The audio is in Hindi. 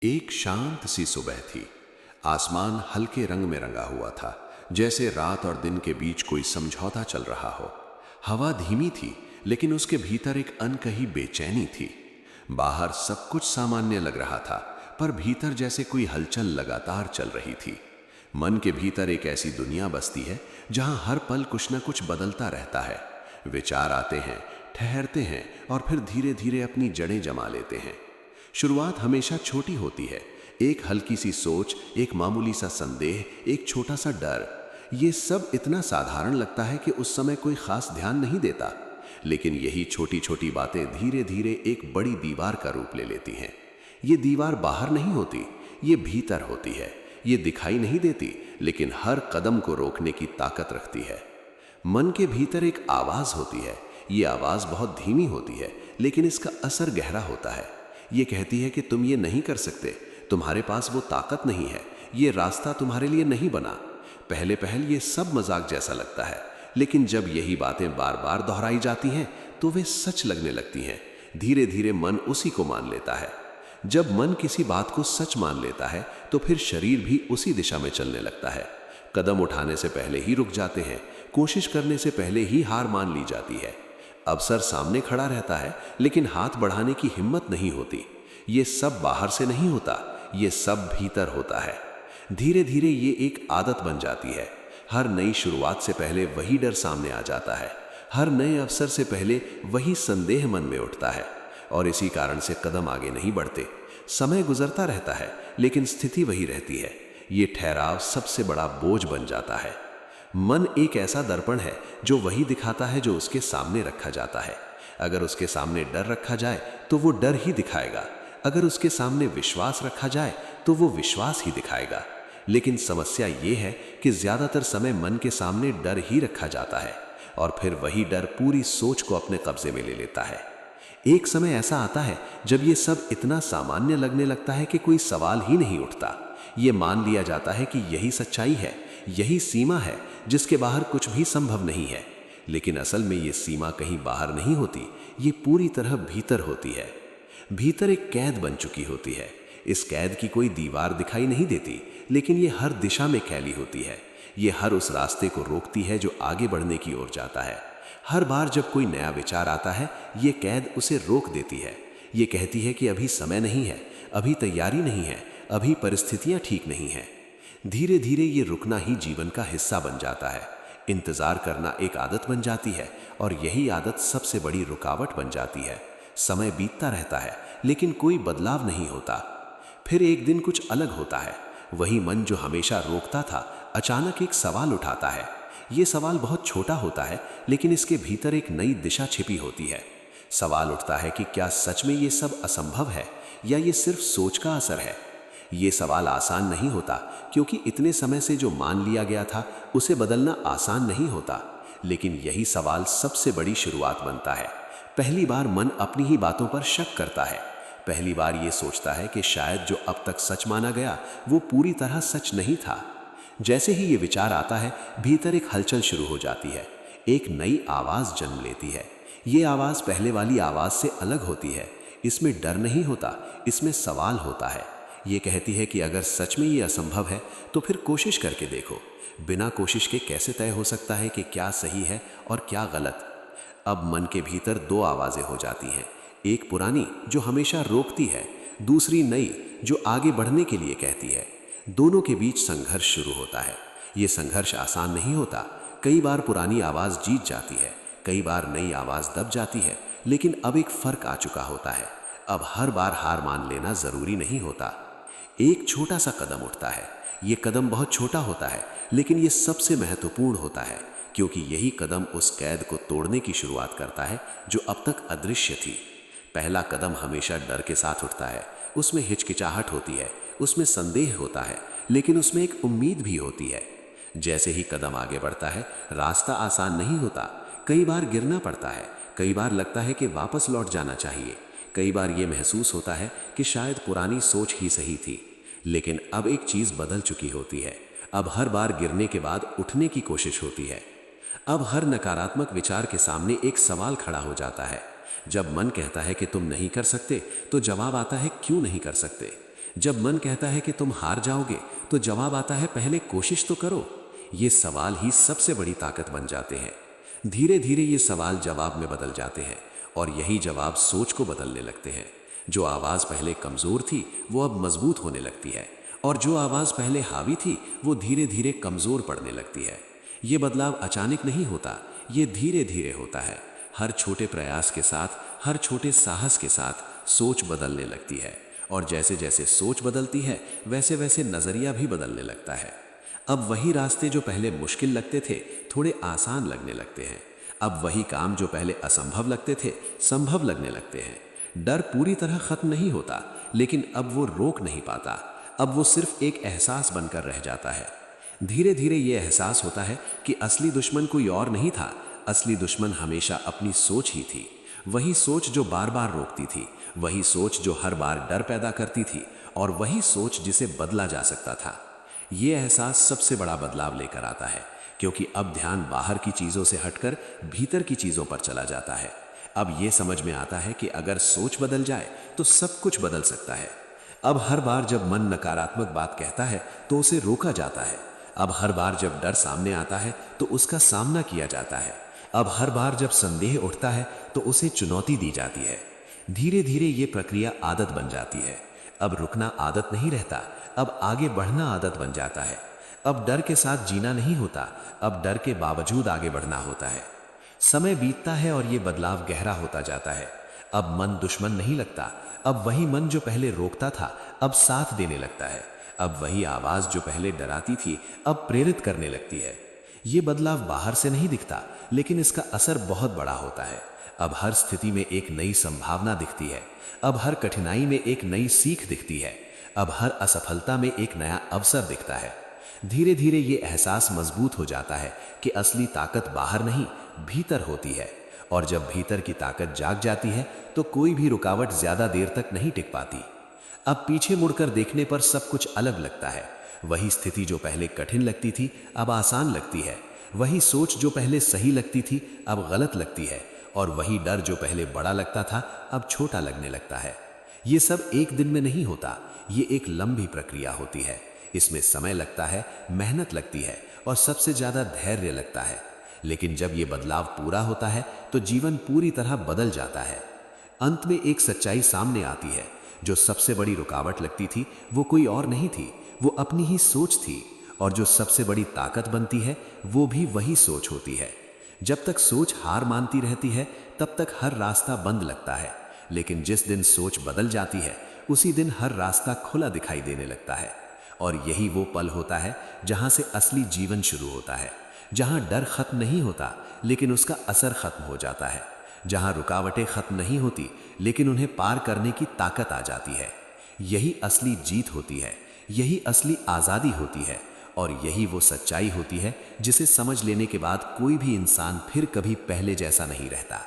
एक शांत सी सुबह थी। आसमान हल्के रंग में रंगा हुआ था, जैसे रात और दिन के बीच कोई समझौता चल रहा हो। हवा धीमी थी, लेकिन उसके भीतर एक अनकही बेचैनी थी। बाहर सब कुछ सामान्य लग रहा था, पर भीतर जैसे कोई हलचल लगातार चल रही थी। मन के भीतर एक ऐसी दुनिया बसती है जहां हर पल कुछ न कुछ बदलता रहता है। विचार आते हैं, ठहरते हैं और फिर धीरे धीरे अपनी जड़ें जमा लेते हैं। शुरुआत हमेशा छोटी होती है। एक हल्की सी सोच, एक मामूली सा संदेह, एक छोटा सा डर। ये सब इतना साधारण लगता है कि उस समय कोई खास ध्यान नहीं देता, लेकिन यही छोटी छोटी बातें धीरे धीरे एक बड़ी दीवार का रूप ले लेती हैं। ये दीवार बाहर नहीं होती, ये भीतर होती है। ये दिखाई नहीं देती, लेकिन हर कदम को रोकने की ताकत रखती है। मन के भीतर एक आवाज होती है। ये आवाज बहुत धीमी होती है, लेकिन इसका असर गहरा होता है। ये कहती है कि तुम ये नहीं कर सकते, तुम्हारे पास वो ताकत नहीं है, ये रास्ता तुम्हारे लिए नहीं बना। पहले पहल ये सब मजाक जैसा लगता है, लेकिन जब यही बातें बार बार दोहराई जाती हैं तो वे सच लगने लगती हैं। धीरे धीरे मन उसी को मान लेता है। जब मन किसी बात को सच मान लेता है तो फिर शरीर भी उसी दिशा में चलने लगता है। कदम उठाने से पहले ही रुक जाते हैं, कोशिश करने से पहले ही हार मान ली जाती है। अवसर सामने खड़ा रहता है, लेकिन हाथ बढ़ाने की हिम्मत नहीं होती। ये सब बाहर से नहीं होता, ये सब भीतर होता है। धीरे धीरे ये एक आदत बन जाती है। हर नई शुरुआत से पहले वही डर सामने आ जाता है। हर नए अवसर से पहले वही संदेह मन में उठता है, और इसी कारण से कदम आगे नहीं बढ़ते। समय गुजरता रहता है, लेकिन स्थिति वही रहती है। ये ठहराव सबसे बड़ा बोझ बन जाता है। मन एक ऐसा दर्पण है जो वही दिखाता है जो उसके सामने रखा जाता है। अगर उसके सामने डर रखा जाए तो वो डर ही दिखाएगा। अगर उसके सामने विश्वास रखा जाए तो वो विश्वास ही दिखाएगा। लेकिन समस्या ये है कि ज्यादातर समय मन के सामने डर ही रखा जाता है, और फिर वही डर पूरी सोच को अपने कब्जे में ले लेता है। एक समय ऐसा आता है जब ये सब इतना सामान्य लगने लगता है कि कोई सवाल ही नहीं उठता। ये मान लिया जाता है कि यही सच्चाई है, यही सीमा है जिसके बाहर कुछ भी संभव नहीं है। लेकिन असल में ये सीमा कहीं बाहर नहीं होती, ये पूरी तरह भीतर होती है। भीतर एक कैद बन चुकी होती है। इस कैद की कोई दीवार दिखाई नहीं देती, लेकिन ये हर दिशा में फैली होती है। ये हर उस रास्ते को रोकती है जो आगे बढ़ने की ओर जाता है। हर बार जब कोई नया विचार आता है, ये कैद उसे रोक देती है। ये कहती है कि अभी समय नहीं है, अभी तैयारी नहीं है, अभी परिस्थितियां ठीक नहीं है। धीरे धीरे ये रुकना ही जीवन का हिस्सा बन जाता है। इंतजार करना एक आदत बन जाती है, और यही आदत सबसे बड़ी रुकावट बन जाती है। समय बीतता रहता है, लेकिन कोई बदलाव नहीं होता। फिर एक दिन कुछ अलग होता है। वही मन जो हमेशा रोकता था, अचानक एक सवाल उठाता है। ये सवाल बहुत छोटा होता है, लेकिन इसके भीतर एक नई दिशा छिपी होती है। सवाल उठता है कि क्या सच में ये सब असंभव है, या ये सिर्फ सोच का असर है। ये सवाल आसान नहीं होता, क्योंकि इतने समय से जो मान लिया गया था उसे बदलना आसान नहीं होता। लेकिन यही सवाल सबसे बड़ी शुरुआत बनता है। पहली बार मन अपनी ही बातों पर शक करता है। पहली बार ये सोचता है कि शायद जो अब तक सच माना गया वो पूरी तरह सच नहीं था। जैसे ही ये विचार आता है, भीतर एक हलचल शुरू हो जाती है। एक नई आवाज जन्म लेती है। ये आवाज पहले वाली आवाज से अलग होती है। इसमें डर नहीं होता, इसमें सवाल होता है। ये कहती है कि अगर सच में ये असंभव है तो फिर कोशिश करके देखो। बिना कोशिश के कैसे तय हो सकता है कि क्या सही है और क्या गलत। अब मन के भीतर दो आवाजें हो जाती हैं। एक पुरानी जो हमेशा रोकती है, दूसरी नई जो आगे बढ़ने के लिए कहती है। दोनों के बीच संघर्ष शुरू होता है। ये संघर्ष आसान नहीं होता। कई बार पुरानी आवाज जीत जाती है, कई बार नई आवाज दब जाती है। लेकिन अब एक फर्क आ चुका होता है। अब हर बार हार मान लेना जरूरी नहीं होता। एक छोटा सा कदम उठता है। ये कदम बहुत छोटा होता है, लेकिन ये सबसे महत्वपूर्ण होता है, क्योंकि यही कदम उस कैद को तोड़ने की शुरुआत करता है जो अब तक अदृश्य थी। पहला कदम हमेशा डर के साथ उठता है। उसमें हिचकिचाहट होती है, उसमें संदेह होता है, लेकिन उसमें एक उम्मीद भी होती है। जैसे ही कदम आगे बढ़ता है, रास्ता आसान नहीं होता। कई बार गिरना पड़ता है, कई बार लगता है कि वापस लौट जाना चाहिए, कई बार ये महसूस होता है कि शायद पुरानी सोच ही सही थी। लेकिन अब एक चीज बदल चुकी होती है। अब हर बार गिरने के बाद उठने की कोशिश होती है। अब हर नकारात्मक विचार के सामने एक सवाल खड़ा हो जाता है। जब मन कहता है कि तुम नहीं कर सकते, तो जवाब आता है क्यों नहीं कर सकते। जब मन कहता है कि तुम हार जाओगे, तो जवाब आता है पहले कोशिश तो करो। ये सवाल ही सबसे बड़ी ताकत बन जाते हैं। धीरे धीरे ये सवाल जवाब में बदल जाते हैं और यही जवाब सोच को बदलने लगते हैं। जो आवाज़ पहले कमज़ोर थी वो अब मजबूत होने लगती है, और जो आवाज़ पहले हावी थी वो धीरे धीरे कमज़ोर पड़ने लगती है। ये बदलाव अचानक नहीं होता, ये धीरे धीरे होता है। हर छोटे प्रयास के साथ, हर छोटे साहस के साथ सोच बदलने लगती है, और जैसे जैसे सोच बदलती है वैसे वैसे नज़रिया भी बदलने लगता है। अब वही रास्ते जो पहले मुश्किल लगते थे थोड़े आसान लगने लगते हैं। अब वही काम जो पहले असंभव लगते थे संभव लगने लगते हैं। डर पूरी तरह खत्म नहीं होता, लेकिन अब वो रोक नहीं पाता। अब वो सिर्फ एक एहसास बनकर रह जाता है। धीरे धीरे ये एहसास होता है कि असली दुश्मन कोई और नहीं था, असली दुश्मन हमेशा अपनी सोच ही थी। वही सोच जो बार बार रोकती थी, वही सोच जो हर बार डर पैदा करती थी, और वही सोच जिसे बदला जा सकता था। ये एहसास सबसे बड़ा बदलाव लेकर आता है, क्योंकि अब ध्यान बाहर की चीज़ों से हटकर भीतर की चीज़ों पर चला जाता है। अब ये समझ में आता है कि अगर सोच बदल जाए तो सब कुछ बदल सकता है। अब हर बार जब मन नकारात्मक बात कहता है तो उसे रोका जाता है। अब हर बार जब डर सामने आता है तो उसका सामना किया जाता है। अब हर बार जब संदेह उठता है तो उसे चुनौती दी जाती है। धीरे धीरे ये प्रक्रिया आदत बन जाती है। अब रुकना आदत नहीं रहता, अब आगे बढ़ना आदत बन जाता है। अब डर के साथ जीना नहीं होता, अब डर के बावजूद आगे बढ़ना होता है। समय बीतता है और ये बदलाव गहरा होता जाता है। अब मन दुश्मन नहीं लगता, अब वही मन जो पहले रोकता था अब साथ देने लगता है। अब वही आवाज जो पहले डराती थी अब प्रेरित करने लगती है। ये बदलाव बाहर से नहीं दिखता, लेकिन इसका असर बहुत बड़ा होता है। अब हर स्थिति में एक नई संभावना दिखती है। अब हर कठिनाई में एक नई सीख दिखती है। अब हर असफलता में एक नया अवसर दिखता है। धीरे धीरे ये एहसास मजबूत हो जाता है कि असली ताकत बाहर नहीं, भीतर होती है। और जब भीतर की ताकत जाग जाती है तो कोई भी रुकावट ज्यादा देर तक नहीं टिक पाती। अब पीछे मुड़कर देखने पर सब कुछ अलग लगता है। वही स्थिति जो पहले कठिन लगती थी अब आसान लगती है। वही सोच जो पहले सही लगती थी अब गलत लगती है, और वही डर जो पहले बड़ा लगता था अब छोटा लगने लगता है। ये सब एक दिन में नहीं होता, ये एक लंबी प्रक्रिया होती है। इसमें समय लगता है, मेहनत लगती है, और सबसे ज्यादा धैर्य लगता है। लेकिन जब ये बदलाव पूरा होता है तो जीवन पूरी तरह बदल जाता है। अंत में एक सच्चाई सामने आती है। जो सबसे बड़ी रुकावट लगती थी वो कोई और नहीं थी, वो अपनी ही सोच थी। और जो सबसे बड़ी ताकत बनती है वो भी वही सोच होती है। जब तक सोच हार मानती रहती है तब तक हर रास्ता बंद लगता है, लेकिन जिस दिन सोच बदल जाती है उसी दिन हर रास्ता खुला दिखाई देने लगता है। और यही वो पल होता है जहां से असली जीवन शुरू होता है, जहां डर खत्म नहीं होता लेकिन उसका असर खत्म हो जाता है, जहां रुकावटें खत्म नहीं होती लेकिन उन्हें पार करने की ताकत आ जाती है। यही असली जीत होती है, यही असली आज़ादी होती है, और यही वो सच्चाई होती है जिसे समझ लेने के बाद कोई भी इंसान फिर कभी पहले जैसा नहीं रहता।